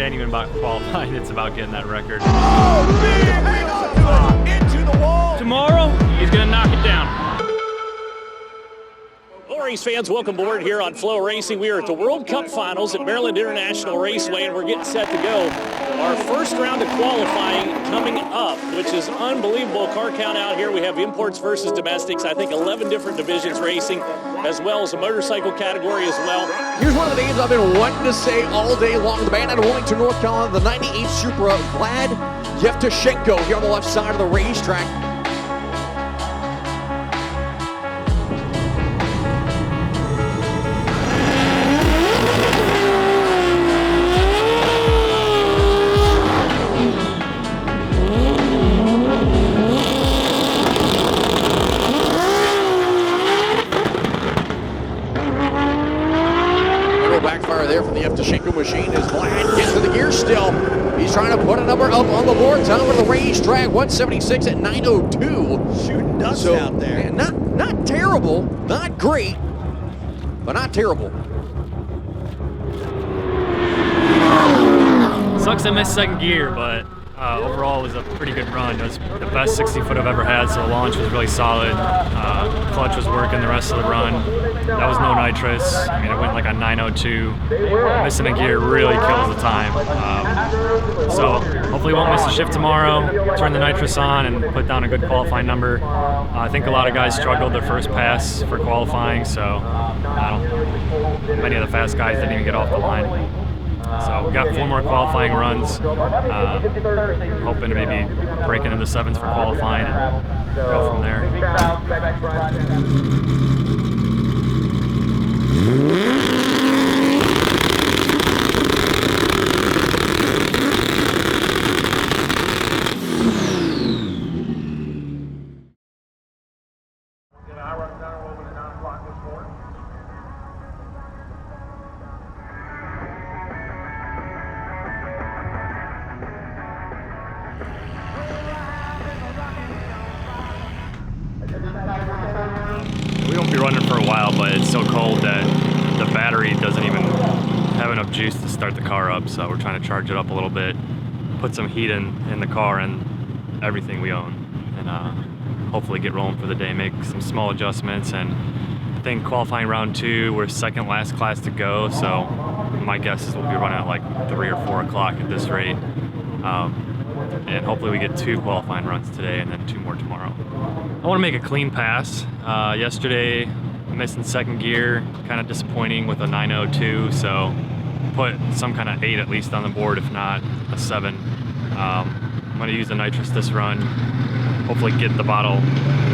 ain't even about qualifying, it's about getting that record. Oh, hang on to it! Into the wall! Tomorrow, he's gonna knock it down. Race fans, welcome aboard here on Flow Racing. We are at the World Cup Finals at Maryland International Raceway, and we're getting set to go. Our first round of qualifying coming up, which is unbelievable car count out here. We have imports versus domestics. I think 11 different divisions racing, as well as a motorcycle category as well. Here's one of the names I've been wanting to say all day long. The band out of Wilmington, North Carolina, the 98 Supra, Vlad, Yevtushenko here on the left side of the racetrack. Backfire there from the Yevtushenko machine as Vlad gets to the gear still. He's trying to put a number up on the board. Top of the racetrack, 176 at 902. Shooting dust out there. Man, not terrible, not great, but not terrible. Sucks I missed second gear, but overall it was a pretty good run. It was the best 60-foot I've ever had, so the launch was really solid. Clutch was working the rest of the run. That was no nitrous. I mean, it went like a 902. Missing a gear really kills the time. So hopefully won't miss a shift tomorrow, turn the nitrous on, and put down a good qualifying number. I think a lot of guys struggled their first pass for qualifying, so many of the fast guys didn't even get off the line. So we got 4 more qualifying runs. Hoping to maybe break into the 7s for qualifying and go from there. We won't be running for a while, but it's so cold that the battery doesn't even have enough juice to start the car up, so we're trying to charge it up a little bit, put some heat in the car and everything we own, and hopefully get rolling for the day, make some small adjustments. And I think qualifying round 2, we're second last class to go, so my guess is we'll be running at like 3 or 4 o'clock at this rate. And hopefully we get 2 qualifying runs today and then 2 more tomorrow. I want to make a clean pass. Yesterday, missing second gear, kind of disappointing with a 902, so put some kind of 8 at least on the board, if not a 7. I'm going to use the nitrous this run, hopefully get the bottle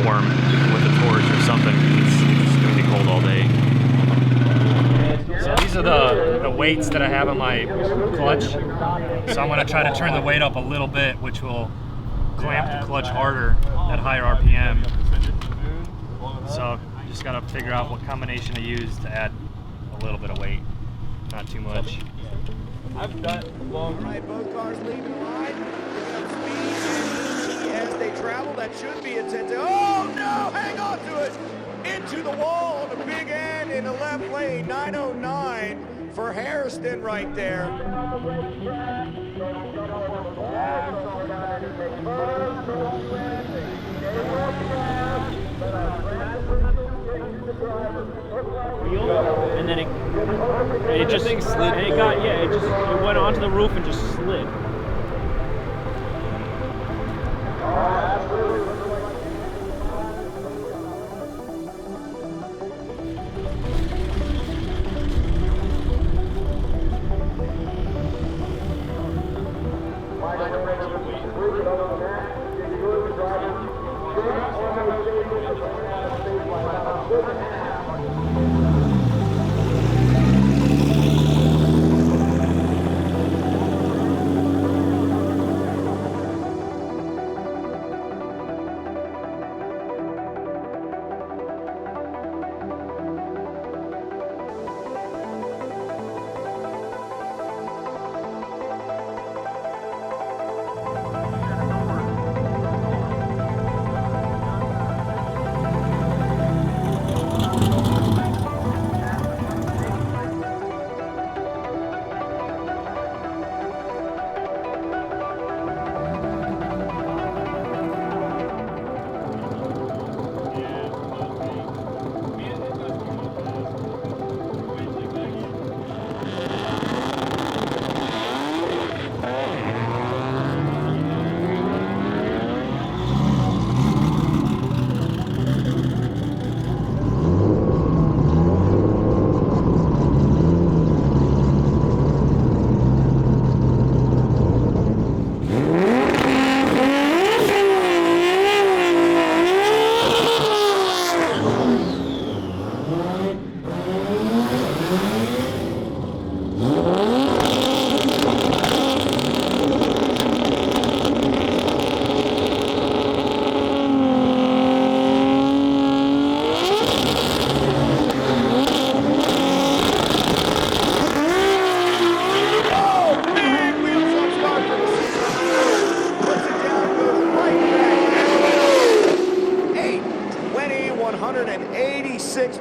warm with a torch or something, because it's going to be cold all day. So these are the weights that I have on my clutch. So I'm going to try to turn the weight up a little bit, which will clamp the clutch harder at higher RPM. So you just got to figure out what combination to use to add a little bit of weight, not too much. I've got long. All right, both cars leaving line. Speed as they travel. That should be a 10. Oh no! Hang on to it. Into the wall on the big end in the left lane. 909 for Harrison right there. And then it just slid. And it went onto the roof and just slid.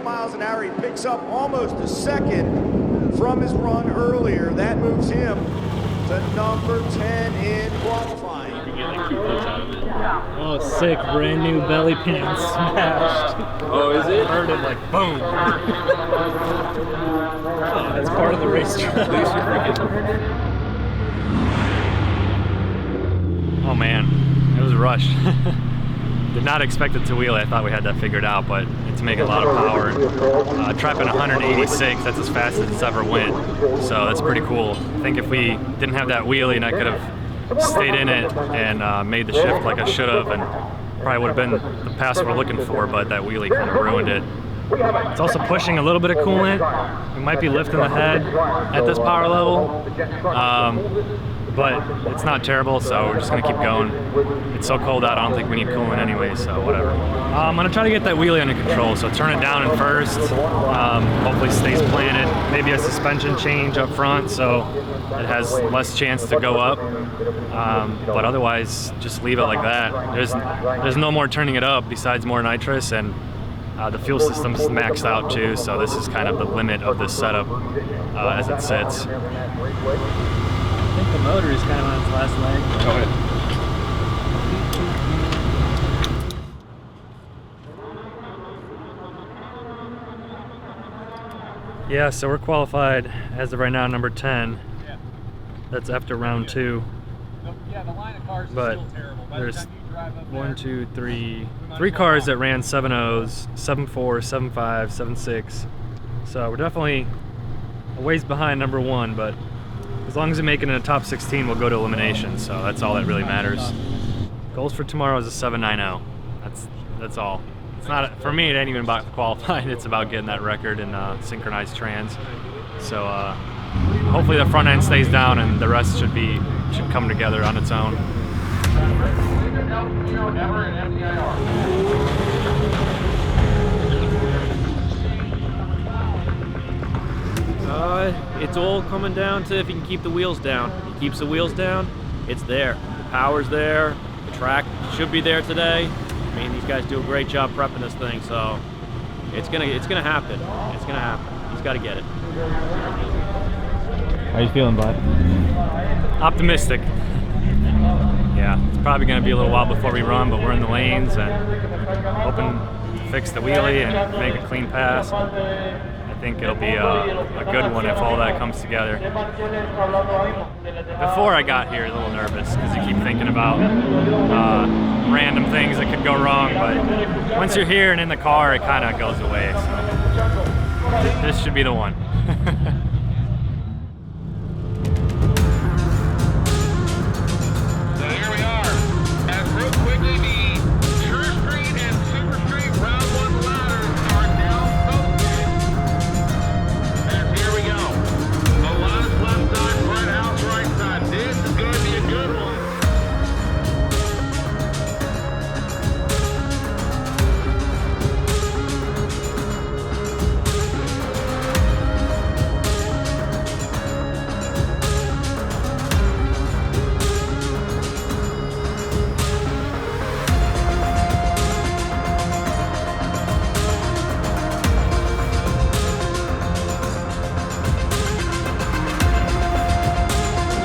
miles an hour. He picks up almost a second from his run earlier. That moves him to number 10 in qualifying. Oh, sick. Brand new belly pin smashed. Oh, is it? Heard it like boom. Oh, that's part of the racetrack. Oh man, it was a rush. Did not expect it to wheelie. I thought we had that figured out, but it's making a lot of power. Trapping 186, that's as fast as it's ever went. So that's pretty cool. I think if we didn't have that wheelie and I could have stayed in it and made the shift like I should have, and probably would have been the pass we're looking for, but that wheelie kind of ruined it. It's also pushing a little bit of coolant. We might be lifting the head at this power level. But it's not terrible, so we're just gonna keep going. It's so cold out, I don't think we need coolant anyway, so whatever. I'm gonna try to get that wheelie under control, so turn it down in first, hopefully stays planted, maybe a suspension change up front so it has less chance to go up, but otherwise just leave it like that. There's no more turning it up besides more nitrous, and the fuel system's maxed out too, so this is kind of the limit of this setup as it sits. I think the motor is kind of on its last leg. Go ahead. Yeah, so we're qualified as of right now, number 10. Yeah. That's after round 2. Yeah, the line of cars But is still terrible. By there's the time you drive up one, there, two, three cars that ran 7.0s, 7.4, 7.5, 7.6. So we're definitely a ways behind number 1, but as long as we make it in the top 16, we'll go to elimination. So that's all that really matters. Goals for tomorrow is a 7.90. That's all. It's not, for me, it ain't even about qualifying. It's about getting that record in synchronized trans. So hopefully the front end stays down and the rest should come together on its own. It's all coming down to if he can keep the wheels down. If he keeps the wheels down, it's there. The power's there. The track should be there today. I mean, these guys do a great job prepping this thing, so it's gonna happen. It's gonna happen. He's got to get it. How you feeling, Vlad? Optimistic. Yeah, it's probably going to be a little while before we run, but we're in the lanes and hoping to fix the wheelie and make a clean pass. I think it'll be a good one if all that comes together. Before I got here, a little nervous because you keep thinking about random things that could go wrong, but once you're here and in the car, it kind of goes away. So this should be the one.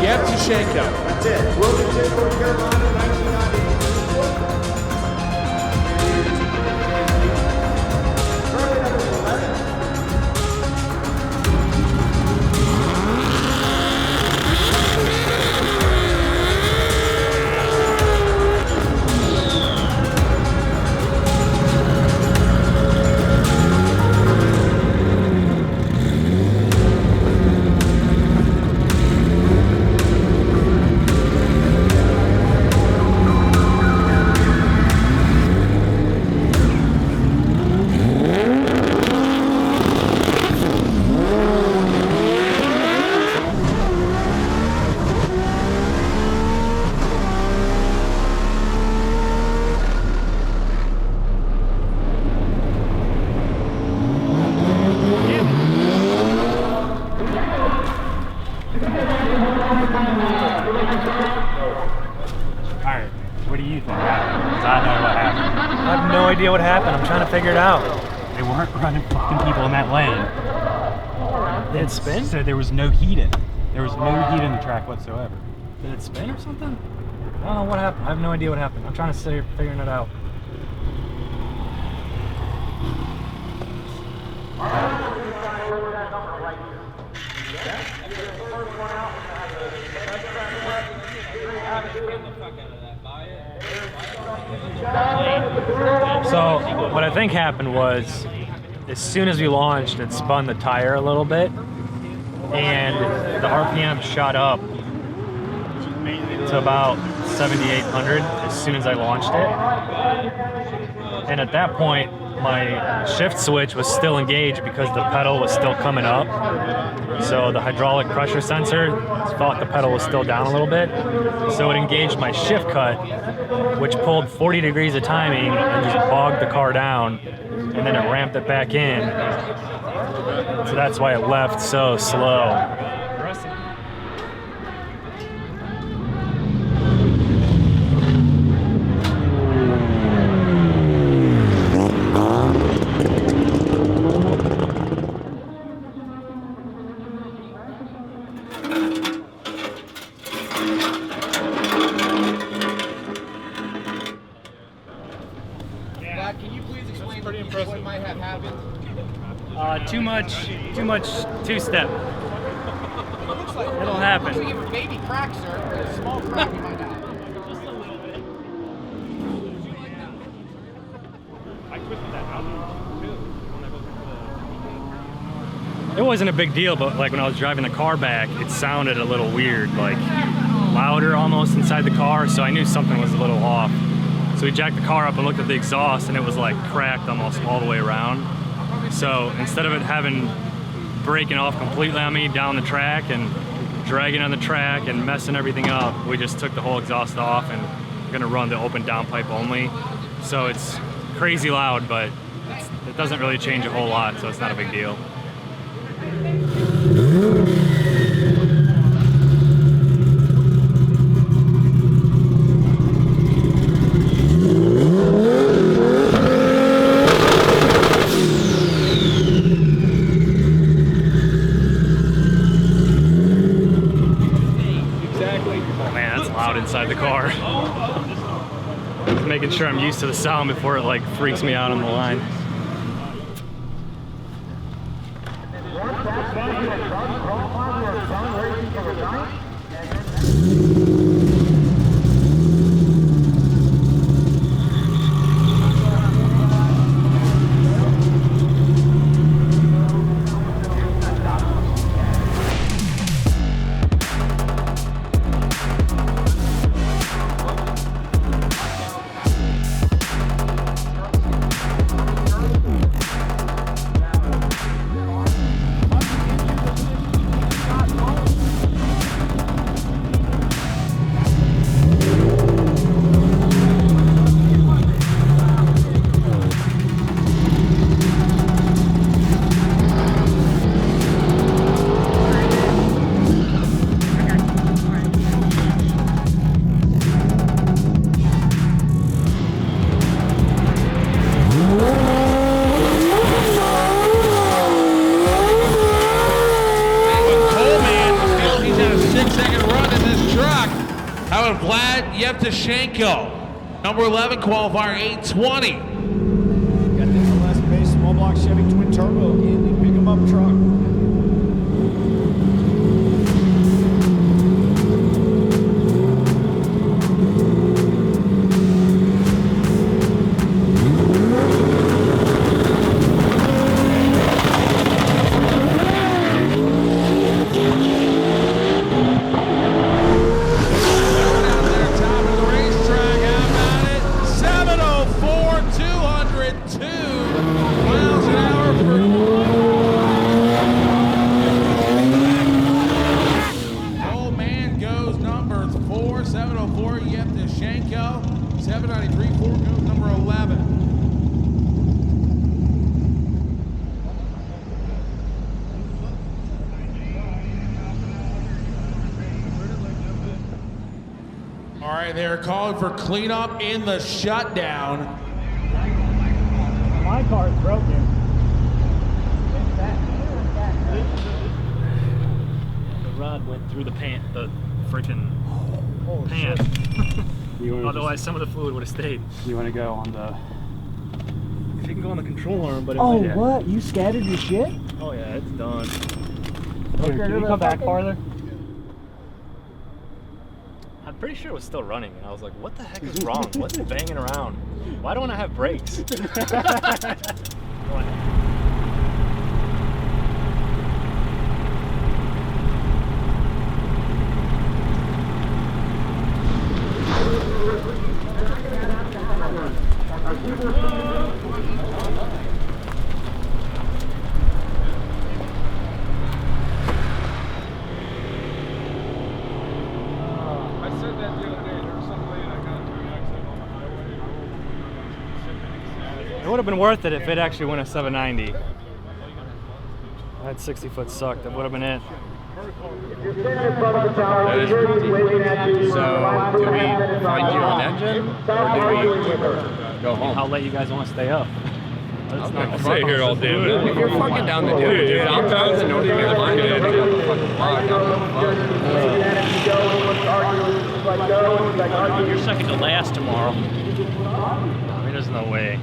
Yevtushenko. That's it. Wilmington, North Carolina, 1998. Currently number 11. Alright, what do you think happened? Because I know what happened. I have no idea what happened. I'm trying to figure it out. weren't running fucking people in that lane. Did it spin? So there was no heat in it. There was no heat in the track whatsoever. Did it spin or something? I don't know what happened. I have no idea what happened. I'm trying to sit here figuring it out. So what I think happened was, as soon as we launched, it spun the tire a little bit, and the RPM shot up to about 7,800 as soon as I launched it. And at that point, my shift switch was still engaged because the pedal was still coming up. So the hydraulic pressure sensor thought the pedal was still down a little bit. So it engaged my shift cut, which pulled 40 degrees of timing and just bogged the car down. And then it ramped it back in. So that's why it left so slow. What might have happened? Too much two-step. Looks like It'll happen. Looks like you have a baby crack, sir. A small crack you might have. It wasn't a big deal, but like when I was driving the car back, it sounded a little weird, like louder almost inside the car, so I knew something was a little off. So we jacked the car up and looked at the exhaust, and it was like cracked almost all the way around. So instead of it breaking off completely on me down the track and dragging on the track and messing everything up, we just took the whole exhaust off and we're gonna run the open downpipe only. So it's crazy loud, but it doesn't really change a whole lot, so it's not a big deal. Inside the car. Just making sure I'm used to the sound before it like freaks me out on the line. Vlad Yevtushenko, number 11 qualifier, 820. Got this last base small block Chevy twin turbo in the pick 'em up truck. Yevtushenko, 793, Ford goes number 11. All right, they're calling for cleanup in the shutdown. My car is broken. went through the freaking pan. Otherwise, some of the fluid would have stayed. You want to go on the... If you can go on the control arm, but Oh, what? You scattered your shit? Oh yeah, it's done. Can you come back farther? I'm pretty sure it was still running, and I was like, what the heck is wrong? What's banging around? Why don't I have brakes? It would have been worth it if it actually went a 790. That 60-foot sucked. That would have been it. So, do we find you an engine, or do we go home? How late you guys want to stay up? I'll stay here all day. If you're fucking down to do it, dude, I'm down to know you're gonna find it. You're second to last tomorrow. I mean, there's no way.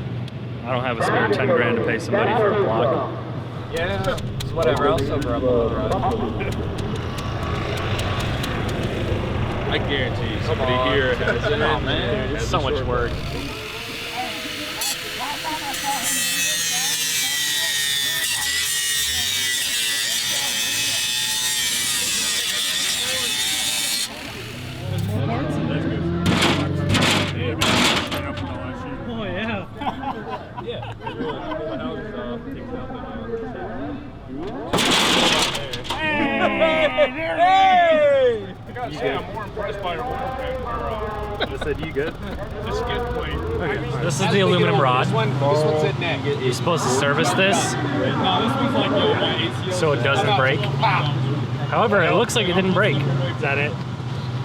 I don't have a spare 10 grand to pay somebody for a block. Yeah, it's whatever. I'll sober up a little bit. I guarantee you, somebody here has it. Oh, man. It's so much work. Oh yeah. Yeah. Hey! I'm more impressed by your I said, you good? Just get point. Okay. This is the aluminum rod. This one's in neck. You're supposed to service this so it doesn't break. However, it looks like it didn't break. Is that it?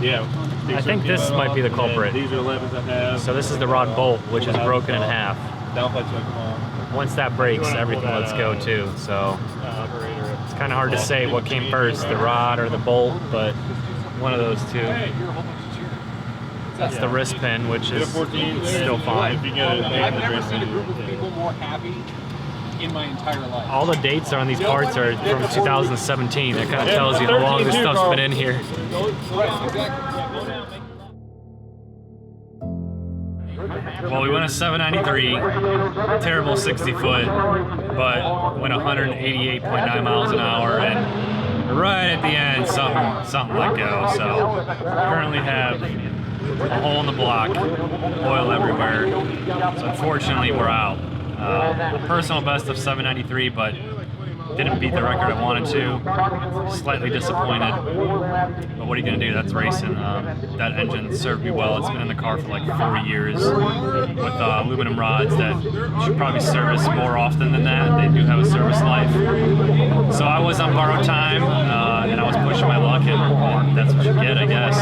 Yeah. I think this might be the culprit. These are 11s I have. So this is the rod bolt, which is broken in half. Once that breaks, everything lets go too. So it's kind of hard to say what came first, the rod or the bolt, but one of those two. That's the wrist pin, which is still fine. I've never seen a group of people more happy in my entire life. All the dates on these parts are from 2017. That kind of tells you how long this stuff's been in here. Well, we went a 793, terrible 60 foot, but went 188.9 miles an hour, and right at the end, something let go. So currently have a hole in the block, oil everywhere. So unfortunately, we're out. Personal best of 793, but didn't beat the record I wanted to. Slightly disappointed, but what are you gonna do? That's racing. That engine served me well. It's been in the car for like 4 years with aluminum rods that should probably service more often than that. They do have a service life. So I was on borrowed time, and I was pushing my luck, and that's what you get, I guess.